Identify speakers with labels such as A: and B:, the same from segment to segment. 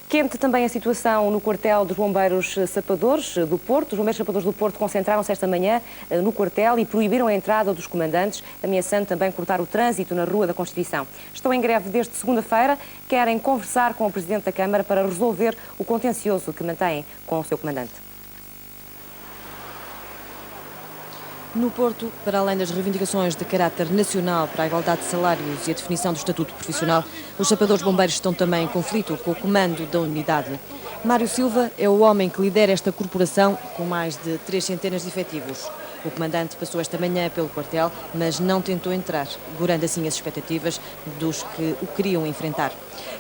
A: Quente também a situação no quartel dos Bombeiros Sapadores do Porto. Os Bombeiros Sapadores do Porto concentraram-se esta manhã no quartel e proibiram a entrada dos comandantes, ameaçando também cortar o trânsito na Rua da Constituição. Estão em greve desde segunda-feira, querem conversar com o Presidente da Câmara para resolver o contencioso que mantêm com o seu comandante.
B: No Porto, para além das reivindicações de caráter nacional para a igualdade de salários e a definição do estatuto profissional, os sapadores bombeiros estão também em conflito com o comando da unidade. Mário Silva é o homem que lidera esta corporação com mais de 300 de efetivos. O comandante passou esta manhã pelo quartel, mas não tentou entrar, gorando assim as expectativas dos que o queriam enfrentar.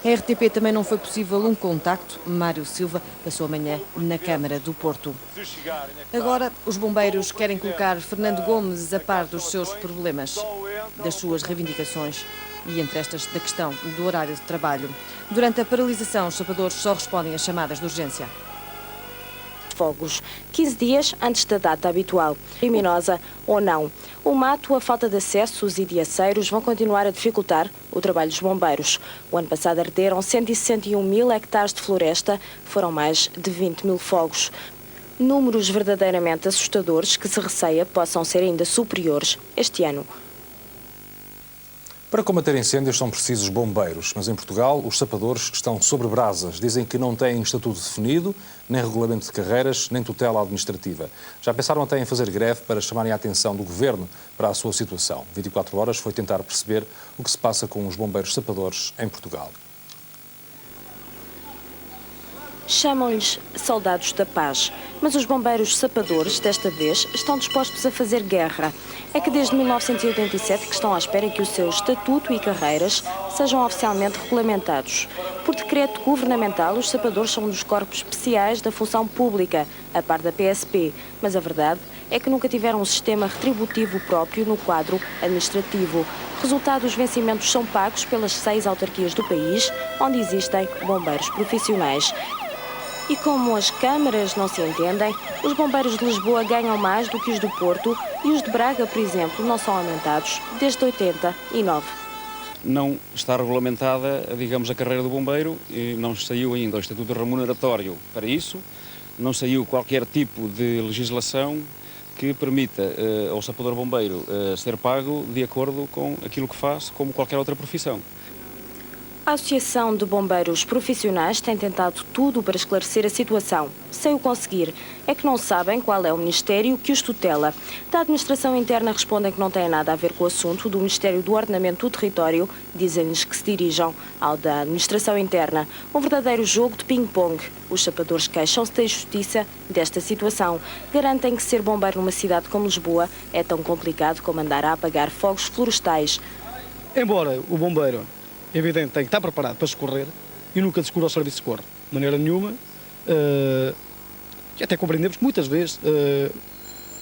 B: A RTP também não foi possível um contacto. Mário Silva passou amanhã na Câmara do Porto. Agora, os bombeiros querem colocar Fernando Gomes a par dos seus problemas, das suas reivindicações e, entre estas, da questão do horário de trabalho. Durante a paralisação, os sapadores só respondem às chamadas de urgência.
C: Fogos, 15 dias antes da data habitual, criminosa ou não. O mato, a falta de acessos e de aceiros vão continuar a dificultar o trabalho dos bombeiros. O ano passado arderam 161 mil hectares de floresta, foram mais de 20 mil fogos. Números verdadeiramente assustadores que se receia possam ser ainda superiores este ano.
D: Para combater incêndios são precisos bombeiros, mas em Portugal os sapadores estão sobre brasas. Dizem que não têm estatuto definido, nem regulamento de carreiras, nem tutela administrativa. Já pensaram até em fazer greve para chamarem a atenção do Governo para a sua situação. 24 horas foi tentar perceber o que se passa com os bombeiros sapadores em Portugal.
C: Chamam-lhes soldados da paz, mas os bombeiros sapadores, desta vez, estão dispostos a fazer guerra. É que desde 1987 que estão à espera que o seu estatuto e carreiras sejam oficialmente regulamentados. Por decreto governamental, os sapadores são um dos corpos especiais da função pública, a par da PSP, mas a verdade é que nunca tiveram um sistema retributivo próprio no quadro administrativo. Resultado, os vencimentos são pagos pelas 6 autarquias do país, onde existem bombeiros profissionais. E como as câmaras não se entendem, os bombeiros de Lisboa ganham mais do que os do Porto e os de Braga, por exemplo, não são aumentados desde 89.
E: Não está regulamentada, digamos, a carreira do bombeiro, e não saiu ainda o estatuto remuneratório para isso, não saiu qualquer tipo de legislação que permita ao sapador bombeiro ser pago de acordo com aquilo que faz, como qualquer outra profissão.
C: A Associação de Bombeiros Profissionais tem tentado tudo para esclarecer a situação. Sem o conseguir, é que não sabem qual é o Ministério que os tutela. Da administração interna respondem que não tem nada a ver com o assunto. Do Ministério do Ordenamento do Território dizem-lhes que se dirijam ao da administração interna. Um verdadeiro jogo de ping-pong. Os sapadores queixam-se da injustiça desta situação. Garantem que ser bombeiro numa cidade como Lisboa é tão complicado como andar a apagar fogos florestais.
F: Embora o bombeiro, evidente, tem que estar preparado para socorrer e nunca descura o serviço de socorro. De maneira nenhuma. E até compreendemos que muitas vezes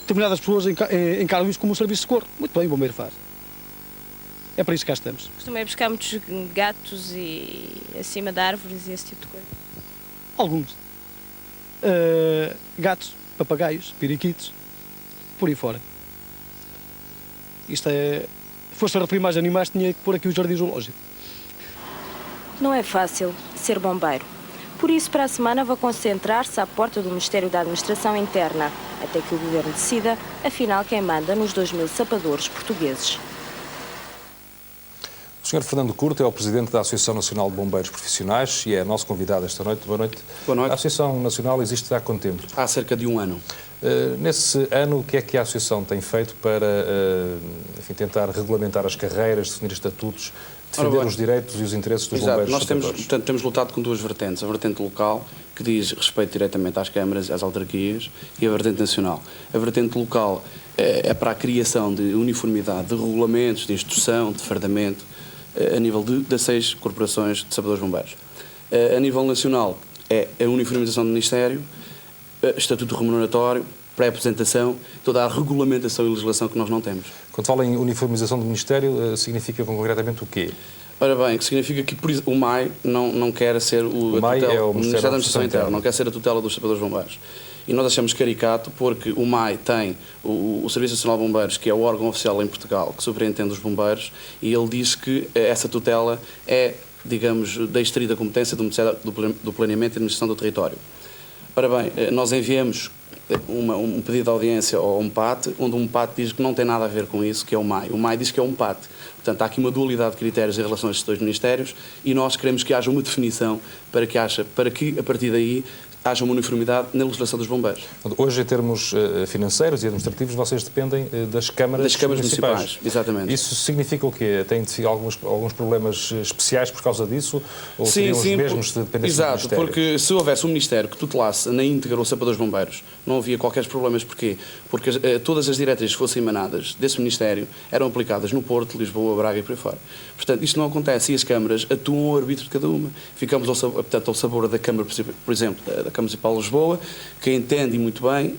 F: determinadas pessoas encaram isso como um serviço de socorro. Muito bem, o bombeiro faz. É para isso que cá estamos.
G: Costumei buscar muitos gatos e acima de árvores e esse tipo de coisa.
F: Alguns. Gatos, papagaios, periquitos, por aí fora. Isto é... Se fosse a referir mais animais, tinha que pôr aqui o jardim zoológico.
C: Não é fácil ser bombeiro. Por isso, para a semana, vou concentrar-se à porta do Ministério da Administração Interna, até que o Governo decida, afinal, quem manda nos 2.000 sapadores portugueses.
D: O Sr. Fernando Curto é o Presidente da Associação Nacional de Bombeiros Profissionais e é nosso convidado esta noite. Boa noite.
H: Boa noite.
D: A Associação Nacional existe há quanto tempo?
H: Há cerca de um ano.
D: Nesse ano, o que é que a Associação tem feito para enfim, tentar regulamentar as carreiras, definir estatutos, defender os direitos e os interesses dos bombeiros?
H: Nós temos lutado com duas vertentes. A vertente local, que diz respeito diretamente às câmaras, às autarquias, e a vertente nacional. A vertente local é para a criação de uniformidade, de regulamentos, de instrução, de fardamento, a nível das 6 corporações de sapadores bombeiros. A nível nacional é a uniformização do Ministério, estatuto remuneratório, pré-apresentação, toda a regulamentação e legislação que nós não temos.
D: Quando fala em uniformização do Ministério, significa concretamente o quê?
H: Ora bem, que significa que por exemplo, o MAI não quer ser
D: o MAI é o
H: Ministério da Administração Interna, não quer ser a tutela dos sapadores bombeiros. E nós achamos caricato porque o MAI tem o Serviço Nacional de Bombeiros, que é o órgão oficial em Portugal que superintende os bombeiros, e ele diz que essa tutela é digamos, da estrita competência do Ministério do Planeamento e Administração do Território. Ora bem, nós enviamos um pedido de audiência ao MPAT, onde o MPAT diz que não tem nada a ver com isso, que é o MAI. O MAI diz que é o MPAT. Portanto, há aqui uma dualidade de critérios em relação a estes dois ministérios e nós queremos que haja uma definição para que, a partir daí, haja uma uniformidade na legislação dos bombeiros.
D: Hoje, em termos financeiros e administrativos, vocês dependem das câmaras
H: municipais. Exatamente.
D: Isso significa o quê? Têm alguns problemas especiais por causa disso? Ou seriam os mesmos de dependência do
H: Exato,
D: Ministério?
H: porque se houvesse um Ministério que tutelasse na íntegra o Sapadores Bombeiros, não havia qualquer problemas. Porquê? Porque todas as diretrizes que fossem emanadas desse Ministério eram aplicadas no Porto, Lisboa, Braga e por aí fora. Portanto, isto não acontece e as câmaras atuam ao arbítrio de cada uma. Ficamos, ao sabor da Câmara, por exemplo, da Câmara Municipal de Lisboa, que entende muito bem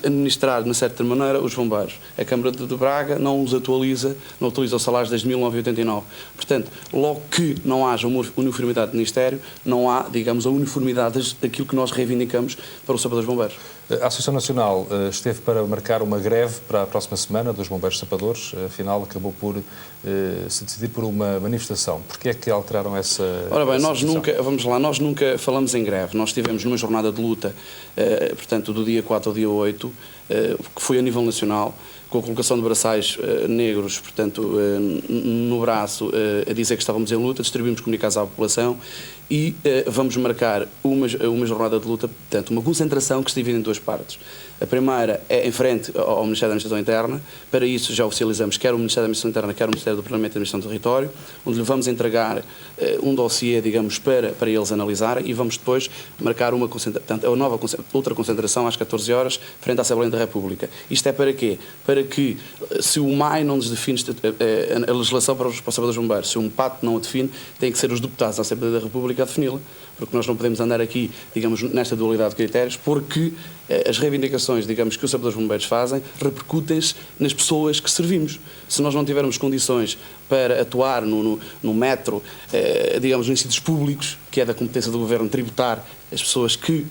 H: administrar, de uma certa maneira, os bombeiros. A Câmara de Braga não os atualiza, não atualiza os salários desde 1989. Portanto, logo que não haja uma uniformidade de Ministério, não há, digamos, a uniformidade daquilo que nós reivindicamos para o Sapadores Bombeiros.
D: A Associação Nacional esteve para marcar uma greve para a próxima semana dos bombeiros sapadores, afinal acabou por se decidir por uma manifestação. Porquê é que alteraram essa
H: Ora bem,
D: essa
H: nós nunca falamos em greve. Nós estivemos numa jornada de luta, portanto, do dia 4 ao dia 8, que foi a nível nacional, com a colocação de braçais negros, portanto, no braço, a dizer que estávamos em luta, distribuímos comunicados à população e vamos marcar uma jornada de luta, portanto, uma concentração que se divide em duas partes. A primeira é em frente ao Ministério da Administração Interna. Para isso já oficializamos quer o Ministério da Administração Interna, quer o Ministério do Planeamento e Administração do Território, onde lhe vamos entregar um dossiê, digamos, para eles analisarem e vamos depois marcar uma outra concentração às 14 horas, frente à Assembleia da República. Isto é para quê? Para que, se o MAI não nos define a legislação para os Sapadores Bombeiros, se o MPAT não a define, tem que ser os deputados da Assembleia da República a defini-la, porque nós não podemos andar aqui, digamos, nesta dualidade de critérios, porque as reivindicações, digamos, que os Sapadores Bombeiros fazem repercutem-se nas pessoas que servimos. Se nós não tivermos condições para atuar no metro, digamos, nos sítios públicos, que é da competência do Governo tributar as pessoas que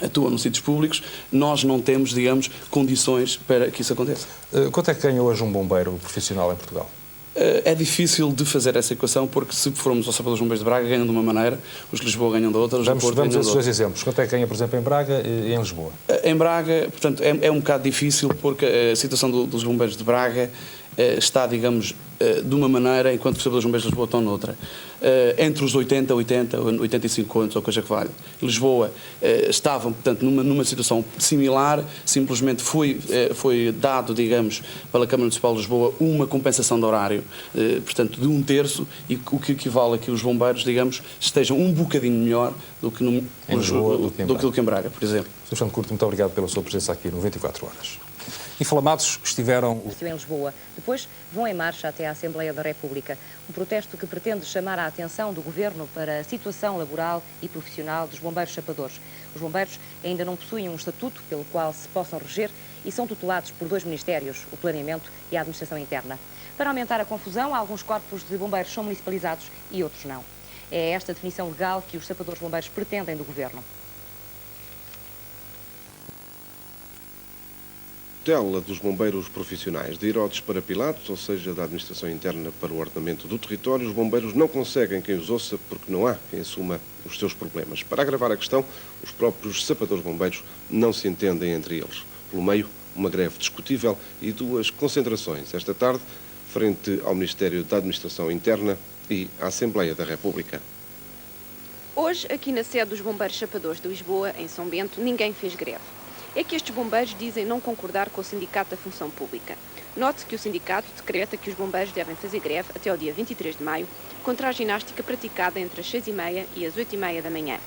H: atuam nos sítios públicos, nós não temos, digamos, condições para que isso aconteça.
D: Quanto é que ganha hoje um bombeiro profissional em Portugal?
H: É difícil de fazer essa equação, porque se formos aos Sapadores Bombeiros de Braga, ganham de uma maneira, os de Lisboa ganham da outra, os de Porto ganham da outra.
D: Vamos a esses dois exemplos. Quanto é que ganha, por exemplo, em Braga e em Lisboa?
H: Em Braga, portanto, é um bocado difícil, porque a situação dos bombeiros de Braga está, digamos, de uma maneira, enquanto os Sapadores Bombeiros de Lisboa estão noutra. Entre os 80, 85 anos, ou coisa que vale. Lisboa estavam, portanto, numa situação similar, simplesmente foi dado, digamos, pela Câmara Municipal de Lisboa uma compensação de horário, portanto, de 1/3, e o que equivale a que os bombeiros, digamos, estejam um bocadinho melhor do que em Lisboa, do que em Braga, por exemplo.
D: Sr. Alexandre Curto, muito obrigado pela sua presença aqui no 24 Horas. Inflamados estiveram
A: em Lisboa. Depois vão em marcha até à Assembleia da República. Um protesto que pretende chamar a atenção do Governo para a situação laboral e profissional dos bombeiros sapadores. Os bombeiros ainda não possuem um estatuto pelo qual se possam reger e são tutelados por dois ministérios, o Planeamento e a Administração Interna. Para aumentar a confusão, alguns corpos de bombeiros são municipalizados e outros não. É esta definição legal que os sapadores bombeiros pretendem do Governo.
I: Tutela dos bombeiros profissionais, de Herodes para Pilatos, ou seja, da Administração Interna para o ordenamento do território, os bombeiros não conseguem quem os ouça porque não há quem assuma os seus problemas. Para agravar a questão, os próprios sapadores bombeiros não se entendem entre eles. Pelo meio, uma greve discutível e duas concentrações esta tarde, frente ao Ministério da Administração Interna e à Assembleia da República.
J: Hoje, aqui na sede dos Bombeiros Sapadores de Lisboa, em São Bento, ninguém fez greve. É que estes bombeiros dizem não concordar com o Sindicato da Função Pública. Note que o sindicato decreta que os bombeiros devem fazer greve até ao dia 23 de maio, contra a ginástica praticada entre as 6h30 e as 8h30 da manhã.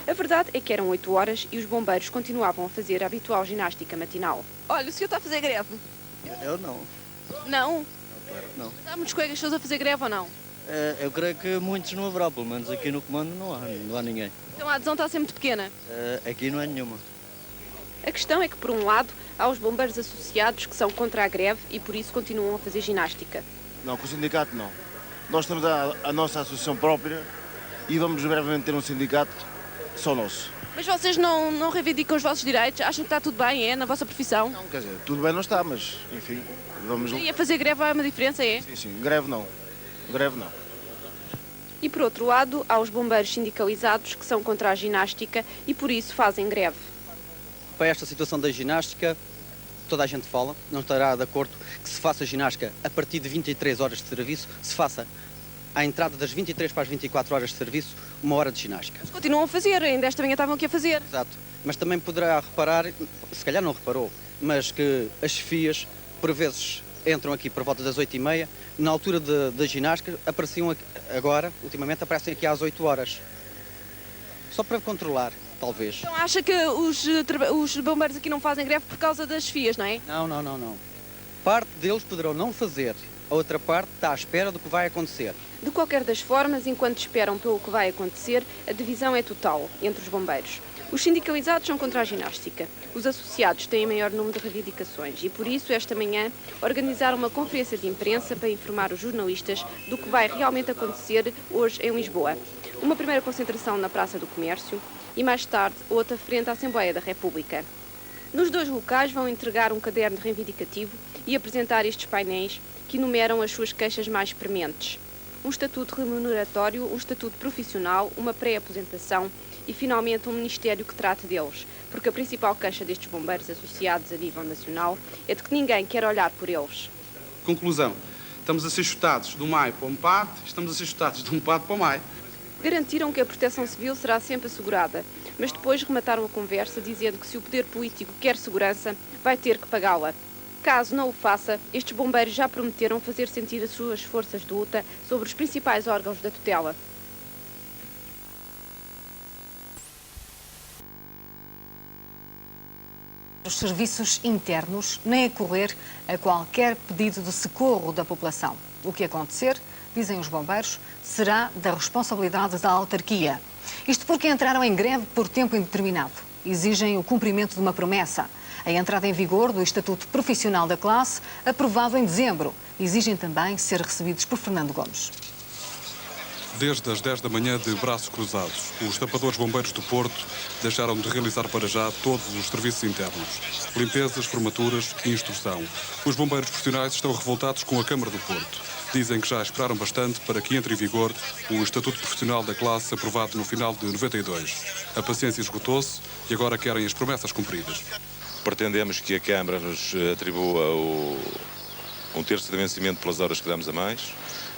J: A verdade é que eram 8 horas e os bombeiros continuavam a fazer a habitual ginástica matinal.
G: Olha, o senhor está a fazer greve?
K: Eu não.
G: Não?
K: Não.
G: Há muitos colegas seus a fazer greve ou não?
K: Eu creio que muitos não haverá, pelo menos aqui no comando não há ninguém.
G: Então a adesão está a ser muito pequena?
K: Aqui não é nenhuma.
J: A questão é que, por um lado, há os bombeiros associados que são contra a greve e por isso continuam a fazer ginástica.
L: Não, com o sindicato não. Nós temos a nossa associação própria e vamos brevemente ter um sindicato só nosso.
G: Mas vocês não reivindicam os vossos direitos? Acham que está tudo bem, na vossa profissão?
L: Não, quer dizer, tudo bem não está, mas, enfim, vamos...
G: E a fazer greve há uma diferença, é?
L: Sim, greve não. Greve não.
J: E, por outro lado, há os bombeiros sindicalizados que são contra a ginástica e, por isso, fazem greve.
M: Para esta situação da ginástica, toda a gente fala, não estará de acordo que se faça ginástica a partir de 23 horas de serviço, se faça à entrada das 23 para as 24 horas de serviço, 1 hora de ginástica.
J: Mas continuam a fazer, ainda esta manhã estavam aqui a fazer.
M: Exato, mas também poderá reparar, se calhar não reparou, mas que as chefias, por vezes, entram aqui por volta das 8h30, na altura da ginástica, apareciam agora, ultimamente, aparecem aqui às 8 horas. Só para controlar, talvez.
J: Então acha que os bombeiros aqui não fazem greve por causa das FIAs, não é?
M: Não. Parte deles poderão não fazer, a outra parte está à espera do que vai acontecer.
J: De qualquer das formas, enquanto esperam pelo que vai acontecer, a divisão é total entre os bombeiros. Os sindicalizados são contra a ginástica. Os associados têm maior número de reivindicações e, por isso, esta manhã, organizaram uma conferência de imprensa para informar os jornalistas do que vai realmente acontecer hoje em Lisboa. Uma primeira concentração na Praça do Comércio e, mais tarde, outra frente à Assembleia da República. Nos dois locais vão entregar um caderno reivindicativo e apresentar estes painéis que enumeram as suas queixas mais prementes. Um estatuto remuneratório, um estatuto profissional, uma pré-aposentação e, finalmente, um ministério que trate deles, porque a principal queixa destes bombeiros associados a nível nacional é de que ninguém quer olhar por eles.
H: Conclusão. Estamos a ser chutados do MAI para o MPAD, estamos a ser chutados do MPAD para o MAI.
J: Garantiram que a proteção civil será sempre assegurada, mas depois remataram a conversa dizendo que se o poder político quer segurança, vai ter que pagá-la. Caso não o faça, estes bombeiros já prometeram fazer sentir as suas forças de luta sobre os principais órgãos da tutela.
N: Os serviços internos nem acorrer a qualquer pedido de socorro da população. O que acontecer, dizem os bombeiros, será da responsabilidade da autarquia. Isto porque entraram em greve por tempo indeterminado. Exigem o cumprimento de uma promessa. A entrada em vigor do Estatuto Profissional da Classe, aprovado em dezembro. Exigem também ser recebidos por Fernando Gomes.
O: Desde as 10 da manhã, de braços cruzados, os tapadores bombeiros do Porto deixaram de realizar para já todos os serviços internos. Limpezas, formaturas e instrução. Os bombeiros profissionais estão revoltados com a Câmara do Porto. Dizem que já esperaram bastante para que entre em vigor o Estatuto Profissional da Classe aprovado no final de 92. A paciência esgotou-se e agora querem as promessas cumpridas.
P: Pretendemos que a Câmara nos atribua um terço de vencimento pelas horas que damos a mais.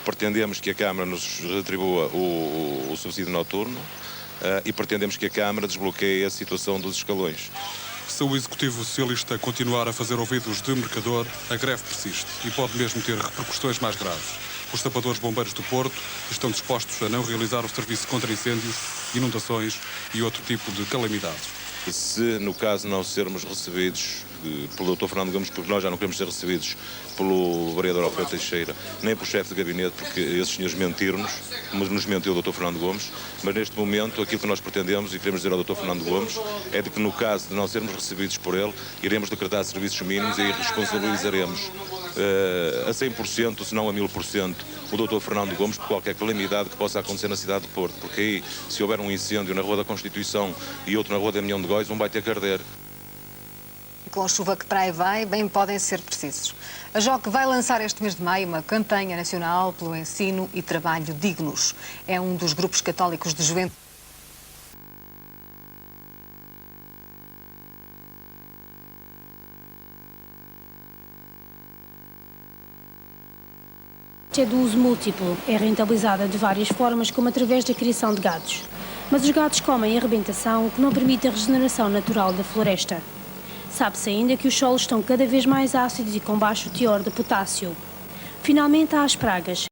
P: Pretendemos que a Câmara nos retribua o subsídio noturno e pretendemos que a Câmara desbloqueie a situação dos escalões.
O: Se o Executivo Socialista continuar a fazer ouvidos de mercador, a greve persiste e pode mesmo ter repercussões mais graves. Os tapadores bombeiros do Porto estão dispostos a não realizar o serviço contra incêndios, inundações e outro tipo de calamidades.
P: Se, no caso, não sermos recebidos pelo Dr. Fernando Gomes, porque nós já não queremos ser recebidos pelo vereador Alfredo Teixeira, nem pelo chefe de gabinete, porque esses senhores mentiram-nos, como nos mentiu o Dr. Fernando Gomes, mas neste momento aquilo que nós pretendemos e queremos dizer ao Dr. Fernando Gomes é de que, no caso de não sermos recebidos por ele, iremos decretar serviços mínimos e responsabilizaremos a 100%, se não a 1000%, o Dr. Fernando Gomes por qualquer calamidade que possa acontecer na cidade de Porto, porque aí, se houver um incêndio na Rua da Constituição e outro na Rua da Milhão de Góis, um vai ter que arder.
N: Com a chuva que para aí vai, bem podem ser precisos. A JOC vai lançar este mês de maio uma campanha nacional pelo ensino e trabalho dignos. É um dos grupos católicos de juventude.
Q: É de uso múltiplo, é rentabilizada de várias formas, como através da criação de gados. Mas os gados comem a rebentação, o que não permite a regeneração natural da floresta. Sabe-se ainda que os solos estão cada vez mais ácidos e com baixo teor de potássio. Finalmente há as pragas.